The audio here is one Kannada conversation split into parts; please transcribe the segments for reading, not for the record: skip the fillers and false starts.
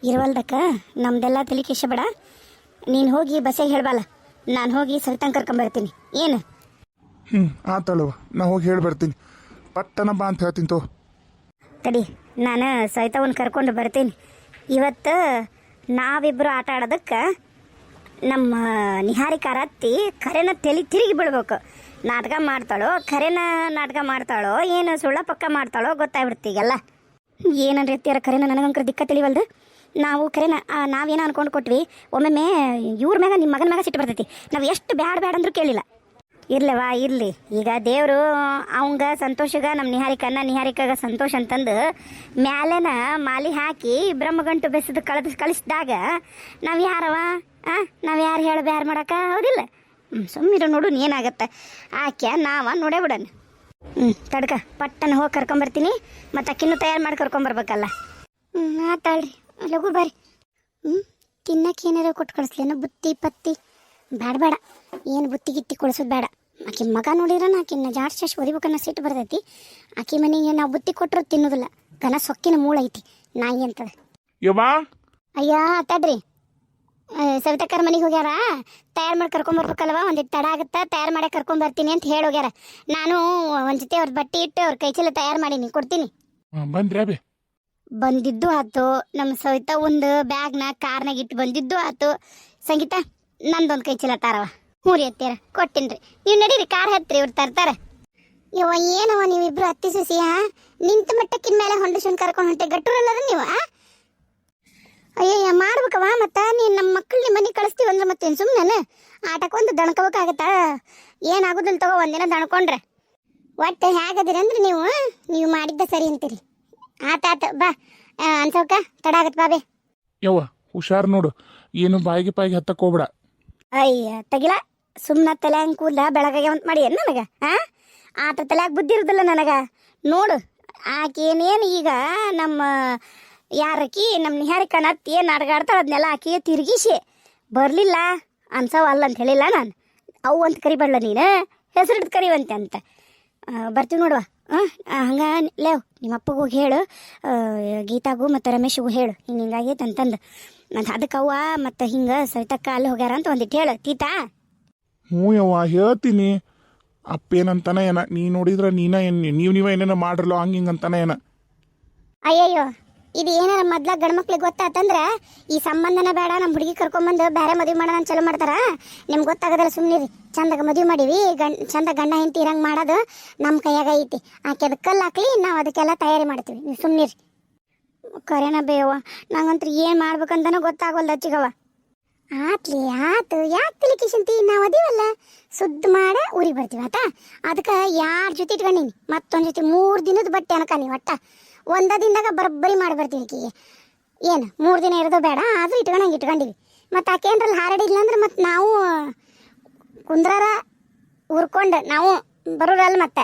ಇರುವಲ್ದಕ್ಕ ನಮ್ದೆಲ್ಲ ತಲೆ ಬೇಡ. ನೀನು ಹೋಗಿ ಬಸ್ಸಿಗೆ ಹೇಳ್ಬಲ್ಲ, ನಾನು ಹೋಗಿ ಸವಿತಂಗೆ ಕರ್ಕೊಂಬರ್ತೀನಿ. ಏನು ಆತಳವ, ನಾ ಹೋಗಿ ಹೇಳಿ ಬರ್ತೀನಿ. ಪಟ್ಟನ ಬಾ ಅಂತ ಹೇಳ್ತೀನಿ ತೋ. ತಡಿ, ನಾನು ಸವಿತವನ್ನ ಕರ್ಕೊಂಡು ಬರ್ತೀನಿ. ಇವತ್ತು ನಾವಿಬ್ಬರು ಆಟ ಆಡೋದಕ್ಕೆ ನಮ್ಮ ನಿಹಾರಿಕಾರ ಅತ್ತಿ ಖರೇನ ತಲೆ ತಿರುಗಿ ಬಿಡ್ಬೇಕು. ನಾಟಕ ಮಾಡ್ತಾಳೋ, ಖರೇನ ನಾಟಕ ಮಾಡ್ತಾಳೋ, ಏನು ಸುಳ್ಳ ಪಕ್ಕ ಮಾಡ್ತಾಳೋ ಗೊತ್ತಾಗ್ಬಿಡ್ತೀಗಲ್ಲ. ಏನಂದ್ರೆ ಎತ್ತಿಯಾರ ಖರೇನ ನನಗಂಕರ ದಿಕ್ಕ ತಿಳಿವಲ್ದು. ನಾವು ಖರೇನ ನಾವೇನೋ ಅನ್ಕೊಂಡು ಕೊಟ್ವಿ. ಒಮ್ಮೊಮ್ಮೆ ಇವ್ರ ಮ್ಯಾಗ ನಿಮ್ಮ ಮಗನ ಮ್ಯಾಗ ಸಿಟ್ಟು ಬರ್ತೈತಿ. ನಾವು ಎಷ್ಟು ಬ್ಯಾಡ ಅಂದ್ರೂ ಕೇಳಿಲ್ಲ. ಇರ್ಲವಾ ಇರಲಿ, ಈಗ ದೇವರು ಅವಂಗ ಸಂತೋಷಗ ನಮ್ಮ ನಿಹಾರಿಕಾಗ ಸಂತೋಷ ಅಂತಂದು ಮ್ಯಾಲೆನ ಮಾಲಿ ಹಾಕಿ ಬ್ರಹ್ಮಗಂಟು ಬೆಸದು ಕಳಿಸಿದಾಗ ನಾವು ಯಾರವ ನಾವು ಯಾರು ಹೇಳ ಬ್ಯಾರ ಮಾಡಕ್ಕ ಹೌದಿಲ್ಲ. ಸುಮ್ಮಿರು, ನೋಡು ಏನಾಗತ್ತೆ. ಆಕೆ ನಾವ ನೋಡೇ ಬಿಡೋಣ. ತಡ್ಕ ಪಟ್ಟನ ಹೋಗಿ ಕರ್ಕೊಂಬರ್ತೀನಿ. ಮತ್ತು ಅಕ್ಕಿನ್ನೂ ತಯಾರು ಮಾಡಿ ಕರ್ಕೊಂಬರ್ಬೇಕಲ್ಲ. ಆತಾಳ್ರಿ, ಲಘು ಬರ್ರಿ. ತಿನ್ನಕ್ಕೆ ಏನಾರ ಕೊಟ್ಟು ಕಳಿಸ್ಲೇನೋ ಬುತ್ತಿ ಪತ್ತಿ? ಬೇಡ, ಏನು ಬುತ್ತಿ ಗಿತ್ತಿ ಕೊಡಿಸೋದು ಬೇಡ. ಆಕೆ ಮಗ ನೋಡಿದ್ರೆ ಆಕಿನ್ನ ಜಾಡ್ಸಿ ಒದಿಬೇಕನ್ನ ಸಿಟ್ಟು ಬರ್ತೈತಿ. ಆಕೆ ಮನೆಗೆ ನಾವು ಬುತ್ತಿ ಕೊಟ್ಟರು ತಿನ್ನೋದಿಲ್ಲ. ಗನ ಸೊಕ್ಕಿನ ಮೂಳ ಐತಿ ನಾಯಿ ಅಂತದ. ಅಯ್ಯ ತಡ್ರಿ, ಸವಿತಕ್ಕರ ಮನೆಗೆ ಹೋಗ್ಯಾರ. ತಯಾರು ಮಾಡಿ ಕರ್ಕೊಂಬರ್ಬೇಕಲ್ವ, ಒಂದಿಟ್ಟು ತಡ ಆಗುತ್ತಾ, ತಯಾರು ಮಾಡಿ ಕರ್ಕೊಂಬರ್ತೀನಿ ಅಂತ ಹೇಳಿ ಹೋಗ್ಯಾರ. ನಾನು ಒಂದು ಜೊತೆ ಅವ್ರ ಬಟ್ಟೆ ಇಟ್ಟು ಅವ್ರ ಕೈ ಚೀಲ ತಯಾರು ಮಾಡೀನಿ, ಕೊಡ್ತೀನಿ. ಬಂದಿದ್ದು ಆತು. ನಮ್ಮ ಸವಿತಾ ಒಂದು ಬ್ಯಾಗ್ನ ಕಾರ್ನಾಗ ಇಟ್ಟು ಬಂದಿದ್ದು ಆತು. ಸಂಗೀತ, ನಂದೊಂದು ಕೈ ಚೀಲ ತಾರವ. ಹ್ಞೂ ರೀ ಅತ್ತೀರ, ಕೊಟ್ಟಿನ್ರಿ. ನೀವು ನಡೀರಿ, ಕಾರ್ ಹತ್ರಿ, ಇವ್ರು ತರ್ತಾರೆ. ಯವ್ವ ಏನವ ನೀವಿಬ್ರು ಅತ್ತಿ ಸಸಿ ನಿಂತ ಮಟ್ಟಕ್ಕಿನ ಮೇಲೆ ಹೊಂಡಿಸ್ಕೊಂಡು ಕರ್ಕೊಂಡು ಹೊಂಟೆ ಗಟ್ಟೂರಲ್ಲದ ನೀವು. ಅಯ್ಯಯ್ಯ ಮಾಡ್ಬೇಕವ. ಮತ್ತು ನೀನು ನಮ್ಮ ಮಕ್ಕಳು ನಿಮ್ಮ ಮನೆಗೆ ಕಳಿಸ್ತೀವಿ ಅಂದ್ರೆ ಮತ್ತೇನು ಸುಮ್ಮನೆ ಆಟಕ್ಕೊಂದು ದಣ್ಕೋಬೇಕಾಗತ್ತಾ? ಏನಾಗೋದಿಲ್ಲ ತಗೋ, ಒಂದಿನ ದಣ್ಕೊಂಡ್ರೆ. ಒಟ್ಟು ಹೇಗದಿರಿ ಅಂದ್ರೆ ನೀವು ಮಾಡಿದ್ದ ಸರಿ ಅಂತೀರಿ. ಆತ ಬಾ ಅನ್ಸೋಕ ತಡ ಆಗತ್ತೆ ಬಾಬೆ. ಯವ್ವ ಹುಷಾರು ನೋಡು, ಏನು ಬಾಯಿಗೆ ಹತ್ತಕ್ಕೆ ಹೋಗ್ಬೇಡ. ಅಯ್ಯ ತಗಿಲ, ಸುಮ್ಮನೆ ತಲೆಯಾಗ ಕೂದಲ ಬೆಳಗಾಗೆ ಅಂತ ಮಾಡಿ ಏನು ನನಗೆ? ಆತ ತಲೆಯಾಗ ಬುದ್ಧಿ ಇರೋದಿಲ್ಲ ನನಗೆ. ನೋಡು ಆಕೇನೇನು ಈಗ ನಮ್ಮ ಯಾರಕಿ ನಮ್ಮ ನಿಹಾರಿಕನ ಅತ್ತಿ ಏನು ಅಡ್ಗಾಡ್ತಾಳೆ ಅದನ್ನೆಲ್ಲ ಆಕೆಗೆ ತಿರುಗಿಸಿ ಬರಲಿಲ್ಲ ಅನ್ಸವ ಅಲ್ಲ ಅಂತ ಹೇಳಿಲ್ಲ ನಾನು. ಅವು ಅಂತ ಕರಿಬಾರ್ಲ ನೀನು, ಹೆಸರಿಟ್ಟು ಕರಿವಂತೆ ಅಂತ. ಬರ್ತೀವಿ ನೋಡುವ. ಹಂಗೆ ಲೇವ್ ನಿಮ್ಮ ಅಪ್ಪಗೂ ಹೋಗಿ ಹೇಳು, ಗೀತಾಗೂ ಮತ್ತು ರಮೇಶಿಗೂ ಹೇಳು ಹಿಂಗಾಗೈತೆ ಅಂತಂದು. ಮತ್ತು ಅದಕ್ಕೆ ಅವ್ವ ಮತ್ತು ಹಿಂಗೆ ಸವಿತಕ್ಕ ಅಲ್ಲಿ ಹೋಗ್ಯಾರ ಅಂತ ಒಂದಿಟ್ಟು ಹೇಳು ತೀತಾ. ಹ್ಞೂ ಯವ್ವ ಹೇಳ್ತೀನಿ. ಅಪ್ಪ ಏನಂತಾನ ಏನ, ನೀ ನೋಡಿದ್ರೆ ನೀವ ಏನೇನ ಮಾಡ್ರಲ್ಲೋ ಹಂಗೆ ಹಿಂಗೆ ಅಂತಾನ ಏನ. ಅಯ್ಯಯ್ಯೋ, ಇದು ಏನಾರ ಮೊದ್ಲ ಗಂಡ್ಮಕ್ಳಿಗೆ ಗೊತ್ತಾತಂದ್ರೆ ಈ ಸಂಬಂಧನ ಬೇಡ, ನಮ್ಮ ಹುಡುಗಿ ಕರ್ಕೊಂಬಂದು ಬೇರೆ ಮದುವೆ ಮಾಡೋಣ ಚಲೋ ಮಾಡ್ತಾರ. ನಿಮ್ಗೆ ಗೊತ್ತಾಗೋದಲ್ಲ, ಸುಮ್ಮನಿರಿ. ಚಂದಾಗ ಮದುವೆ ಮಾಡೀವಿ, ಚಂದ ಗಂಡ ಹೆಂಡತಿ ಇರಂಗೆ ಮಾಡೋದು ನಮ್ಮ ಕೈಯಾಗ ಐತಿ. ಆಕೆ ಅದಕ್ಕೆ ಕಲ್ಲು ಹಾಕ್ಲಿ, ನಾವು ಅದಕ್ಕೆಲ್ಲ ತಯಾರಿ ಮಾಡ್ತೀವಿ. ನೀವು ಸುಮ್ಮನಿರಿ. ಕರೆನ ಬೇವ, ನಂಗಂತ್ರ ಏನು ಮಾಡ್ಬೇಕಂತನೂ ಗೊತ್ತಾಗೋಲ್ಲ ಹಚ್ಚಿಗವ. ಆತ್ಲಿ ಆತು, ಯಾಕೆ ತಿಲಿಕಿಶಂತಿ? ನಾವು ಅದೀವಲ್ಲ, ಸುದ್ದ ಮಾಡ ಊರಿಗೆ ಬರ್ತೀವಿ ಆತ. ಅದಕ್ಕೆ ಯಾರ ಜೊತೆ ಇಟ್ಕೊಂಡೀನಿ, ಮತ್ತೊಂದು ಜೊತೆ 3 ದಿನದ ಬಟ್ಟೆ ಅನ್ಕ ನೀವು ಒಟ್ಟ ಒಂದ ದಿನದಾಗ ಬರೋಬ್ಬರಿ ಮಾಡಿ ಬರ್ತೀವಿ. ಆಕೆಗೆ ಏನು 3 ದಿನ ಇರೋದು ಬೇಡ, ಆದರೂ ಇಟ್ಕೊಂಡಿವಿ. ಮತ್ತು ಆಕೆ ಏನ್ರಲ್ಲಿ ಹಾರಾಡಿಲ್ಲ ಅಂದ್ರೆ ಮತ್ತು ನಾವು ಕುಂದ್ರಾರ ಉರ್ಕೊಂಡು ನಾವು ಬರೋರಲ್ಲ ಮತ್ತೆ.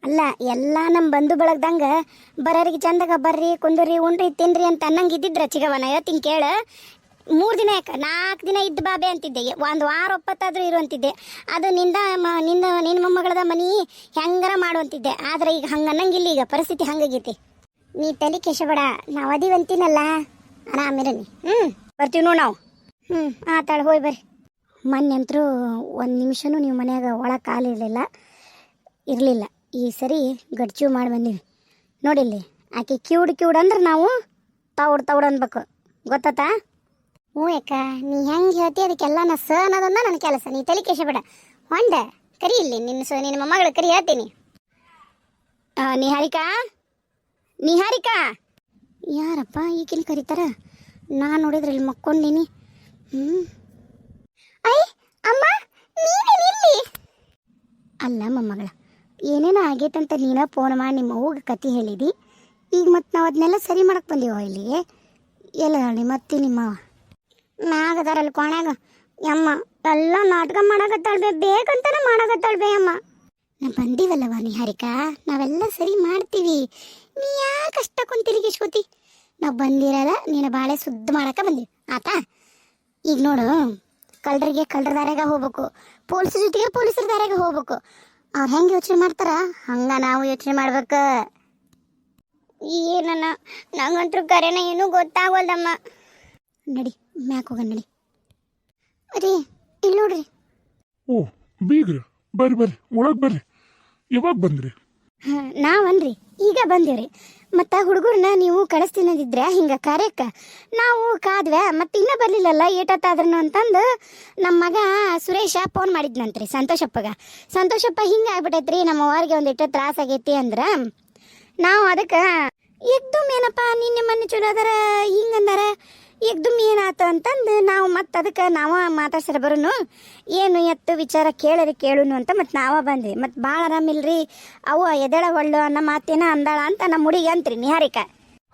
ಅಲ್ಲ, ಎಲ್ಲ ನಮ್ಮ ಬಂಧು ಬಳಗ್ದಂಗೆ ಬರೋರಿಗೆ ಚಂದಾಗ ಬರ್ರಿ ಕುಂದ್ರಿ ಉಂಡ್ರಿ ತಿನ್ರಿ ಅಂತ ಅನ್ನಂಗೆ ಇದ್ದಿದ್ರ ಚಿಗವನ. ಇವತ್ತಿನ ಕೇಳ 3 ದಿನ ಯಾಕೆ 4 ದಿನ ಇದ್ದು ಬಾಬೆ ಅಂತಿದ್ದೆ. 1 ವಾರ ಒಪ್ಪತ್ತಾದರೂ ಇರುವಂತಿದ್ದೆ. ಅದು ನಿನ್ನ ಮೊಮ್ಮಗಳದ ಮನೆ ಹೆಂಗಾರ ಮಾಡುವಂತಿದ್ದೆ. ಆದರೆ ಈಗ ಹಂಗೆ ಅನ್ನಂಗಿಲ್ಲ, ಈಗ ಪರಿಸ್ಥಿತಿ ಹಂಗಾಗೈತಿ. ನೀ ತಲೆ ಕೆಶಬೇಡ, ನಾವು ಅದೀವಂತೀನಲ್ಲ, ಆರಾಮಿರನಿ. ಬರ್ತೀವಿ ನೋಡು ನಾವು. ಆತಾಳ ಹೋಯ್ ಬರ್ರಿ. ಮೊನ್ನೆ ಅಂತರೂ 1 ನಿಮಿಷನೂ ನೀವು ಮನ್ಯಾಗ ಒಳಗೆ ಕಾಲಿರಲಿಲ್ಲ. ಈ ಸರಿ ಗಡ್ಚು ಮಾಡಿ ಬಂದೀವಿ ನೋಡಿಲ್ಲಿ. ಆಕೆ ಕ್ಯೂಡ್ ಅಂದ್ರೆ ನಾವು ತೌಡ್ ಅನ್ಬೇಕು, ಗೊತ್ತಾತಾ? ಹ್ಞೂ ಯಾಕ, ನೀ ಹೆಂಗೆ ಹೇಳ್ತಿ ಅದಕ್ಕೆಲ್ಲ ನಾ ಅನ್ನೋದನ್ನ ನನ್ನ ಕೆಲಸ. ನೀ ತಲೆ ಕೆಶಬೇಡ. ಹೊಂಡ ಕರಿ ಇಲ್ಲಿ, ನಿನ್ನ ಮೊಮ್ಮಗಳ ಕರಿ ಹೇಳ್ತೀನಿ. ನಿಹಾರಿಕಾ ಯಾರಪ್ಪ ಈಗಿನ ಕರೀತಾರ? ನಾನು ನೋಡಿದ್ರೆ ಇಲ್ಲಿ ಮಕ್ಕೊಂಡೀನಿ. ಐ ಅಮ್ಮ, ನೀನಿಲ್ಲಿ? ಅಲ್ಲ ಮೊಮ್ಮಗಳ, ಏನೇನೋ ಆಗೈತಂತ ನೀನ ಫೋನ್ ಮಾಡಿ ನಿಮ್ಮ ಅವ್ಗೆ ಕತೆ ಹೇಳಿದಿ. ಈಗ ಮತ್ತು ನಾವು ಅದನ್ನೆಲ್ಲ ಸರಿ ಮಾಡಕ್ಕೆ ಬಂದೀವ ಇಲ್ಲಿಗೆ. ಎಲ್ಲ ಹೇಳಿ ಮತ್ತೆ ನಿಮ್ಮ ಮ್ಯಾಗದಾರಲ್ಲಿ ಕೋಣ್ಯಾಗ ಯಮ್ಮ ಎಲ್ಲ ನಾಟಕ ಮಾಡಕತ್ತಾಳ್ಬೇ, ಬೇಕಂತಾನೆ ಮಾಡಕತ್ತಾಳ್ಬೇ ಅಮ್ಮ. ನಾವು ಬಂದೀವಲ್ಲವ ನಿಹಾರಿಕಾ, ನಾವೆಲ್ಲ ಸರಿ ಮಾಡ್ತೀವಿ. ನೀ ಯಾಕೆ ಅಷ್ಟಕ್ಕೊಂದು ತಿರುಗಿಸ್ಕೋತಿ? ನಾವು ಬಂದಿರಲ್ಲ, ನೀನು ಬಾಳೆ ಸುದ್ದ ಮಾಡಕ್ಕೆ ಬಂದೀವಿ ಆತಾ. ಈಗ ನೋಡು, ಕಳ್ಳರಿಗೆ ಕಳ್ಳರ ದಾರ್ಯಾಗ ಹೋಗ್ಬೇಕು, ಪೊಲೀಸರ ಜೊತೆಗೆ ಪೊಲೀಸರ ದಾರ್ಯಾಗ ಹೋಗ್ಬೇಕು. ಅವ್ರು ಹೆಂಗೆ ಯೋಚನೆ ಮಾಡ್ತಾರ ಹಂಗೆ ನಾವು ಯೋಚನೆ ಮಾಡ್ಬೇಕು. ಏನನ್ನ ನಂಗಂತೂ ಕರೆನ ಏನೂ ಗೊತ್ತಾಗೋಲ್ದಮ್ಮ. ನಡಿ ಮ್ಯಾಕ್ ಹೋಗೋಣ ನಡಿ. ರೀ ಇಲ್ಲಿ ನೋಡ್ರಿ. ಓ ಬೀಗ್ರ, ಬರ್ರಿ ಬರ್ರಿ ಒಳಗೆ ಬರ್ರಿ. ಯಾವಾಗ ಬಂದ್ರಿ? ನಾವನ್ರಿ ಈಗ ಬಂದೇವ್ರಿ. ಮತ್ತು ಹುಡುಗರನ್ನ ನೀವು ಕಳಿಸ್ತೀನದಿದ್ರೆ ಹಿಂಗೆ ಕಾರ್ಯಕ್ಕೆ ನಾವು ಕಾದ್ವೆ, ಮತ್ತು ಇನ್ನೂ ಬರಲಿಲ್ಲಲ್ಲ ಏಟತ್ತಾದ್ರೂ ಅಂತಂದು ನಮ್ಮ ಮಗ ಸುರೇಶ ಫೋನ್ ಮಾಡಿದ್ನಂತ್ರಿ ಸಂತೋಷಪ್ಪ ಹಿಂಗೆ ಆಗ್ಬಿಟ್ಟೈತ್ರಿ ನಮ್ಮ ಅವ್ರಿಗೆ ಒಂದಿಟ್ಟು ತ್ರಾಸ ಆಗೈತಿ ಅಂದ್ರೆ ನಾವು ಅದಕ್ಕೆ ಏಕ್ದಮ್ ಏನಪ್ಪ ನಿನ್ನೆ ಮೊನ್ನೆ ಚಲೋ ಅದಾರ ಹಿಂಗಂದಾರ ಏಕ್ದಮ್ ಏನಾಯ್ತು ಅಂತಂದು ನಾವು ಮತ್ತು ಅದಕ್ಕೆ ನಾವು ಮಾತಾಡ್ಸರ ಬರೋನು ಏನು ಎತ್ತು ವಿಚಾರ ಕೇಳುನು ಅಂತ ಮತ್ತು ನಾವ ಬಂದ್ವಿ. ಮತ್ತು ಭಾಳ ಆರಾಮಿಲ್ರಿ ಅವು ಎದೆಳ ಒಳ್ಳು ಅನ್ನೋ ಮಾತೇನ ಅಂದಾಳ ಅಂತ ನಮ್ಮ ಹುಡುಗಿ ಅಂತ್ರಿ ನಿಹಾರಿಕ.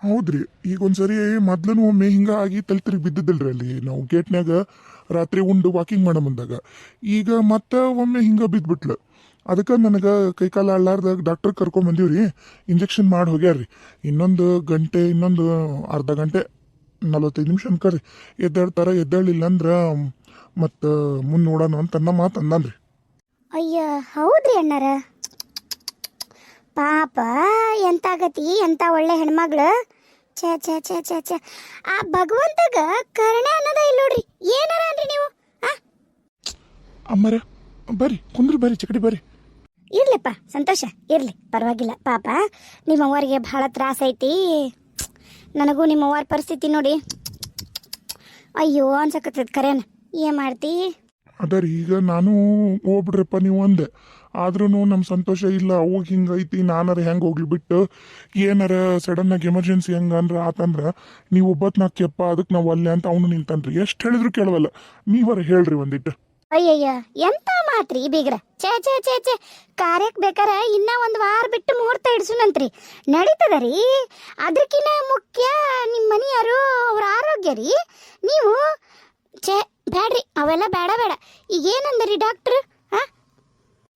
ಹೌದ್ರಿ, ಈಗ ಒಂದ್ಸರಿ ಮೊದ್ಲೂ ಒಮ್ಮೆ ಹಿಂಗ ಆಗಿ ತಲೆ ಬಿದ್ದಿದ್ದಲ್ರಿ ಅಲ್ಲಿ ನಾವು ಗೇಟ್ನಾಗ ರಾತ್ರಿ ಉಂಡು ವಾಕಿಂಗ್ ಮಾಡೋ ಮುಂದಾಗ. ಈಗ ಮತ್ತೆ ಒಮ್ಮೆ ಹಿಂಗ ಬಿದ್ಬಿಟ್ಲು. ಅದಕ್ಕೆ ನನಗೆ ಕೈಕಾಲ ಅಳ್ಳಾರ್ದಾಗ ಡಾಕ್ಟರ್ ಕರ್ಕೊಂಬಂದೀವ್ರಿ. ಇಂಜೆಕ್ಷನ್ ಮಾಡಿ ಹೋಗ್ಯಾರ್ರಿ. ಇನ್ನೊಂದು ಅರ್ಧ ಗಂಟೆ 45 ನಿಮಿಷ ಅನ್ಕರಿ ಎದ್ದೇಳ್ತಾರ. ಎದ್ದೇಳಿಲ್ಲ ಅಂದ್ರೆ ಮತ್ತು ಮುಂದೆ ನೋಡೋಣ ಅಂತ ಅನ್ನೋ ಮಾತು ಅಂದನ್ರಿ. ಅಯ್ಯ ಹೌದ್ರಿ ಅಣ್ಣಾರ, ಪಾಪ ಎಂತಾಗತಿ ಎಂತ ಒಳ್ಳೆ ಹೆಣ್ಮಗಳು. ಛೇ ಛೇ ಛೇ ಛೇ ಛೇ ಆ ಭಗವಂತಗ ಕರುಣೆ ಅನ್ನೋದ ಇಲ್ಲ ನೋಡ್ರಿ. ಏನಾರ ಅನ್ರಿ ನೀವು. ಅಮ್ಮರ ಬರ್ರಿ ಕುಂದ್ರಿ, ಬರ್ರಿ ಚಕಡಿ ಬರ್ರಿ. ಇರ್ಲಿಪ್ಪ ಸಂತೋಷ ಇರ್ಲಿ, ಪರವಾಗಿಲ್ಲ. ಪಾಪ ನಿಮ್ಮ ಅವ್ವರಿಗೆ ಭಾಳ ತ್ರಾಸ ಐತಿ. ನನಗೂ ನಿಮ್ಮ ಅವ್ವರ ಪರಿಸ್ಥಿತಿ ನೋಡಿ ಅಯ್ಯೋ ಅನ್ಸಕತ್ತದ. ಕರೇನ ಏನ್ ಮಾಡ್ತಿ? ಅದರಿ ಈಗ ನಾನು ಹೋಗ್ಬಿಡ್ರಪ್ಪ ನೀವು ಅಂದೆ. ಆದ್ರೂ ನಮ್ಮ ಸಂತೋಷ ಇಲ್ಲ. ಅವಾಗ ಹಿಂಗೈತಿ, ನಾನಾರ ಹೆಂಗೆ ಹೋಗ್ಲಿ ಬಿಟ್ಟು ಏನಾರ ಸಡನ್ನಾಗಿ ಎಮರ್ಜೆನ್ಸಿ ಹಂಗಂದ್ರೆ ಆತಂದ್ರೆ ನೀವು ಒಬ್ಬತ್ತು ನಾಕ್ಯಪ್ಪ ಅದಕ್ಕೆ ನಾವು ಅಲ್ಲೇ ಅಂತ ಅವನು ನಿಂತನ್ರಿ. ಎಷ್ಟು ಹೇಳಿದ್ರು ಕೇಳವಲ್ಲ. ನೀವರ ಹೇಳ್ರಿ ಒಂದಿಟ್ಟು. ಅಯ್ಯಯ್ಯ ಎಂತ ಮಾತ್ರಿ ಬೀಗ್ರ. ಛೇ ಛೇ ಛೇ ಛೇ ಕಾರ್ಯಕ್ಕೆ ಬೇಕಾರ ಇನ್ನ ಒಂದು ವಾರ ಬಿಟ್ಟು ಮುಹೂರ್ತ ಇಡ್ಸುನಂತ್ರಿ. ನಡೀತದ ರೀ. ಅದಕ್ಕಿಂತ ಮುಖ್ಯ ನಿಮ್ಮ ಮನೆಯವರು ಅವ್ರ ಆರೋಗ್ಯ ರೀ. ನೀವು ಛೇ ಬೇಡ್ರಿ ಅವೆಲ್ಲ ಬೇಡ. ಈಗ ಏನಂದ್ರಿ ಡಾಕ್ಟ್ರು?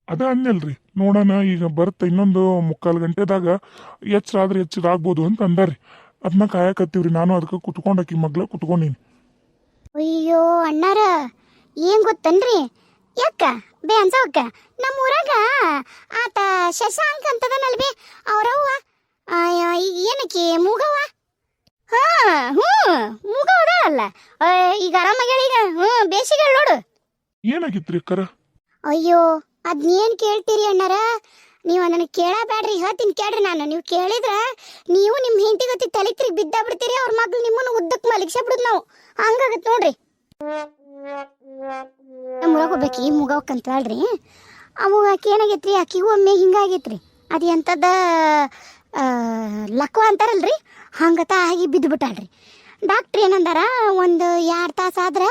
ಅದ ಅನ್ನಲ್ರಿ, ನೋಡೋಣ ಈಗ ಬರುತ್ತೆ ಇನ್ನೊಂದು 3/4 ಗಂಟೆದಾಗ ಎಚ್ಚರ ಆಗ್ಬೋದು ಅಂತ ಅಂದಾರ್ರಿ. ಅದನ್ನ ಕಾಯಕತ್ತೀವ್ರಿ. ನಾನು ಅದಕ್ಕೆ ಕುತ್ಕೊಂಡಾಕಿ ಮಗ್ಲ ಕುತ್ಕೊಂಡೀನಿ. ಅಯ್ಯೋ ಅಣ್ಣಾರ ಏನ್ ಗೊತ್ತನ್ರಿ ಯಾಕ ಬೇ ಅನ್ಸವಕ್ಕ ನಮ್ಮ ಊರಾಗ ಆತ ಶಶಾಂಕ್ ಅಂತದನಲ್ ಬೇ ಅವ್ರವ್ವ ಏನಕ್ಕೆ ಮೂಗವ್ವ. ಮೂಗವ್ವ ಅಲ್ಲ ಈಗ ಆರಾಮಾಗ್ಯಾಳ ಈಗ. ಬೇಸಿಗೆ ನೋಡು. ಏನಾಗಿತ್ರಿ ಅಕ್ಕರ? ಅಯ್ಯೋ ಅದ್ನೇನ್ ಕೇಳ್ತೀರಿ ಅಣ್ಣಾರ ನೀವು? ನನಗೆ ಕೇಳಬೇಡ್ರಿ, ಹೇಳ್ತೀನಿ ಕೇಳ್ರಿ. ನೀವು ಕೇಳಿದ್ರ ನೀವು ನಿಮ್ಮ ಹೆಂಡತಿ ಗತಿ ತಲೆ ತಿರುಗಿ ಬಿದ್ದ ಬಿಡ್ತೀರಿ. ಅವ್ರ ಮಗ್ಳು ನಿಮ್ಮನ್ನು ಉದ್ದಕ್ಕೆ ಮಲಗಿಸ ಬಿಡುದು ನಾವು. ಹಂಗಾಗತ್ ನೋಡ್ರಿ. ನಮ್ಮ ಊರಾಗ ಹೋಗ್ಬೇಕಿ ಮುಗವಕ್ಕಂತ ಹೇಳ್ರಿ. ಅವಾಗ ಆಕೆ ಏನಾಗೈತ್ರಿ, ಆಕಿಗೂ ಒಮ್ಮೆ ಹಿಂಗಾಗೈತ್ರಿ. ಅದು ಎಂಥದ್ದು ಲಕ್ವ ಅಂತಾರಲ್ರಿ, ಹಂಗತ ಆಗಿ ಬಿದ್ದುಬಿಟ್ಟಾಳ್ರಿ. ಡಾಕ್ಟ್ರ್ ಏನಂದಾರ, ಒಂದು 2 ತಾಸು ಆದ್ರೆ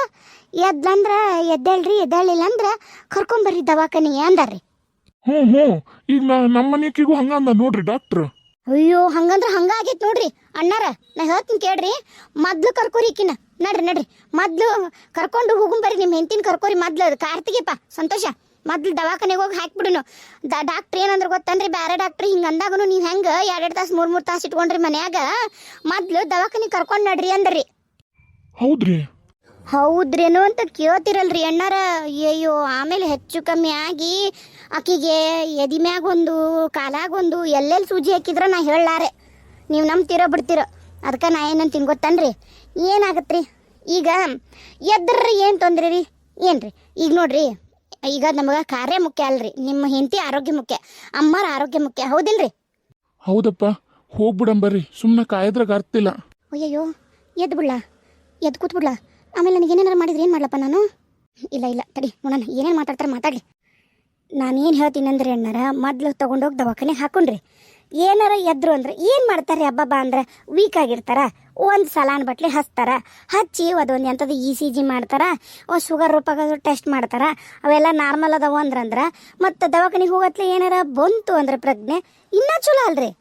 ಎದ್ಲಂದ್ರೆ ಎದ್ದೇಳಿಲ್ಲ ಅಂದ್ರೆ ಕರ್ಕೊಂಬರ್ರಿ ದವಾಖಾನಿಗೆ ಅಂದಾರ್ರಿ. ಹ್ಞೂ ಈಗ ನಮ್ಮ ಮನೆಯಕಿಗೂ ಹಂಗ ಅಂದ ನೋಡ್ರಿ ಡಾಕ್ಟ್ರ್. ಅಯ್ಯೋ ಹಂಗಂದ್ರೆ ಹಂಗಾಗೈತೆ ನೋಡ್ರಿ ಅಣ್ಣಾರ. ನಾ ಹೇಳ್ತೀನಿ ಕೇಳ್ರಿ. ಮೊದ್ಲು ಕರ್ಕೋರಿ ಈಕಿನ. ನಡ್ರಿ ಮೊದ್ಲು ಕರ್ಕೊಂಡು ಹೋಗುಂಬರ್ರಿ. ನಿಮ್ಮ ಹೆಂಡತಿನ ಕರ್ಕೋರಿ ಮೊದ್ಲು. ಅದು ಕಾರ್ತಿಗೆಪ್ಪ ಸಂತೋಷ ಮೊದ್ಲು ದವಾಖಾನೆಗೆ ಹೋಗಿ ಹಾಕ್ಬಿಡುನು. ಡಾಕ್ಟ್ರ್ ಏನಂದ್ರೆ ಗೊತ್ತನ್ರಿ, ಬೇರೆ ಡಾಕ್ಟ್ರ್ ಹಿಂಗೆ ಅಂದಾಗೂ ನೀವು ಹೆಂಗೆ 2 ತಾಸು 3 ತಾಸು ಇಟ್ಕೊಂಡ್ರಿ ಮನ್ಯಾಗ, ಮೊದ್ಲು ದವಾಖಾನಿಗೆ ಕರ್ಕೊಂಡು ನಡ್ರಿ ಅಂದ್ರಿ. ಹೌದ್ರೇನು ಅಂತ ಕೇಳ್ತಿರಲ್ರಿ ಅಣ್ಣಾರ. ಅಯ್ಯೋ ಆಮೇಲೆ ಹೆಚ್ಚು ಕಮ್ಮಿ ಆಗಿ ಆಕಿಗೆ ಎದಿ ಮ್ಯಾಗೊಂದು ಕಾಲಾಗೊಂದು ಎಲ್ಲೆಲ್ಲಿ ಸೂಜಿ ಹಾಕಿದ್ರ ನಾ ಹೇಳಾರೆ. ನೀವು ನಂಬ್ತಿರೋ ಬಿಡ್ತಿರೋ. ಅದಕ್ಕೆ ನಾ ಏನಂತೀನಿ ಗೊತ್ತನ್ರಿ, ಏನಾಗತ್ರಿ ಈಗ ಎದ್ರಿ ಏನು ತೊಂದ್ರೆ ರೀ ಏನ್ರಿ? ಈಗ ನೋಡ್ರಿ, ಈಗ ನಮಗೆ ಕಾರ್ಯ ಮುಖ್ಯ ಅಲ್ರಿ, ನಿಮ್ಮ ಹೆಂಡತಿ ಆರೋಗ್ಯ ಮುಖ್ಯ, ಅಮ್ಮರ ಆರೋಗ್ಯ ಮುಖ್ಯ. ಹೌದಿಲ್ರಿ? ಹೌದಪ್ಪ, ಹೋಗ್ಬಿಡಂಬರ್ರಿ. ಸುಮ್ಮನೆ ಕಾಯದ್ರಾಗ ಅರ್ತಿಲ್ಲ. ಅಯ್ಯಯ್ಯೋ ಎದ್ದು ಕೂತ್ಬಿಡ್ಲಾ. ಆಮೇಲೆ ನನಗೆ ಏನೇನಾರು ಮಾಡಿದ್ರೆ ಏನು ಮಾಡ್ಲಪ್ಪ ನಾನು? ಇಲ್ಲ ತಡಿ ನೋಡೋಣ ಏನೇನು ಮಾತಾಡಲಿ. ನಾನೇನು ಹೇಳ್ತೀನಿ ಅಂದ್ರೆ ಅಣ್ಣಾರ, ಮೊದ್ಲು ತೊಗೊಂಡೋಗಿ ದವಾಖಾನೆ ಹಾಕೊಂಡ್ರಿ. ಏನಾರ ಎದ್ರು ಅಂದ್ರೆ ಏನು ಮಾಡ್ತಾರೆ ಹಬ್ಬ ಅಂದ್ರೆ ವೀಕ್ ಆಗಿರ್ತಾರ. ಒಂದು ಸಲಾನ್ ಬಟ್ಲಿ ಹಚ್ಚಿ ಅದೊಂದು ಎಂಥದ್ದು ECG ಮಾಡ್ತಾರ, ಶುಗರ್ ರೂಪಾಗ ಟೆಸ್ಟ್ ಮಾಡ್ತಾರ. ಅವೆಲ್ಲ ನಾರ್ಮಲ್ ಅದಾವ ಅಂದ್ರೆ ಮತ್ತು ದವಾಖಾನಿಗೆ ಹೋಗತ್ಲೆ ಏನಾರ ಬಂತು ಅಂದ್ರೆ ಪ್ರಜ್ಞೆ ಇನ್ನೂ ಚಲೋ ಅಲ್ರಿ.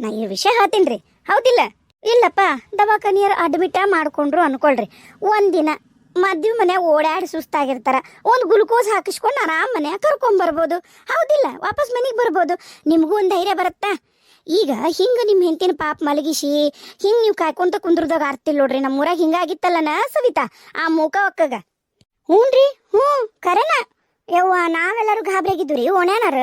ನಾ ಈ ವಿಷಯ ಹೇಳ್ತೀನಿ ರೀ, ಹೌದಿಲ್ಲ? ಇಲ್ಲಪ್ಪ ದವಾಖಾನಿಯರು ಅಡ್ಮಿಟ ಮಾಡ್ಕೊಂಡ್ರು ಅನ್ಕೊಳ್ರಿ, ಒಂದಿನ ಮದ್ವೆ ಮನ್ಯಾಗ ಓಡಾಡಿ ಸುಸ್ತಾಗಿರ್ತಾರ, ಒಂದು ಗ್ಲುಕೋಸ್ ಹಾಕಿಸ್ಕೊಂಡು ಆರಾಮ್ ಮನ್ಯಾಗ ಕರ್ಕೊಂಬರ್ಬೋದು. ಹೌದಿಲ್ಲ? ವಾಪಸ್ ಮನೆಗೆ ಬರ್ಬೋದು. ನಿಮಗೂ ಒಂದು ಧೈರ್ಯ ಬರುತ್ತಾ? ಈಗ ಹಿಂಗೆ ನಿಮ್ಮ ಹೆಂಡತಿನ ಪಾಪ ಮಲಗಿಸಿ ಹಿಂಗೆ ನೀವು ಕಾಯ್ಕೊಂತ ಕುಂದ್ರದಾಗ ಆರ್ತಿಲ್ಲ ನೋಡ್ರಿ. ನಮ್ಮ ಊರಾಗ ಹಿಂಗಾಗಿತ್ತಲ್ಲನ ಸವಿತಾ ಆ ಮೂಕ ಒಕ್ಕಗ. ಹ್ಞೂ ಕರೆನ ಯವ್ವ, ನಾವೆಲ್ಲರೂ ಗಾಬರಿ ಆಗಿದ್ದು ರೀ ಓಣ್ಯಾನಾರ.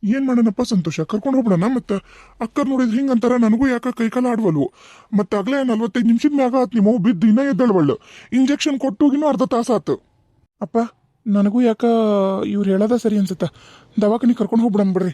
ಏನ್ ಮಾಡೋಣಪ್ಪ ಸಂತೋಷ, ಕರ್ಕೊಂಡು ಹೋಗ್ಬಿಡೋಣ. ಮತ್ತೆ ಅಕ್ಕರ್ ನೋಡಿದ್ರೆ ಹಿಂಗಂತಾರ, ನನಗೂ ಯಾಕ ಕೈಕಾಲ ಆಡ್ವಲ್ವು. ಮತ್ತೆ ಆಗ್ಲೇ 45 ನಿಮಿಷದ ಮ್ಯಾಗ ಆತ್ ನಿಮ್ಮ ಬಿದ್ದು ಇನ್ನ ಎದ್ದಳ್ವಳ್ಳು. ಇಂಜೆಕ್ಷನ್ ಕೊಟ್ಟೋಗಿನೂ ಅರ್ಧ ತಾಸ ಆತು. ಅಪ್ಪ ನನಗೂ ಯಾಕ ಇವ್ರು ಹೇಳೋದ ಸರಿ ಅನ್ಸುತ್ತ, ದವಾಖಾನಿ ಕರ್ಕೊಂಡು ಹೋಗ್ಬಿಡೋಣ ಬಿಡ್ರಿ.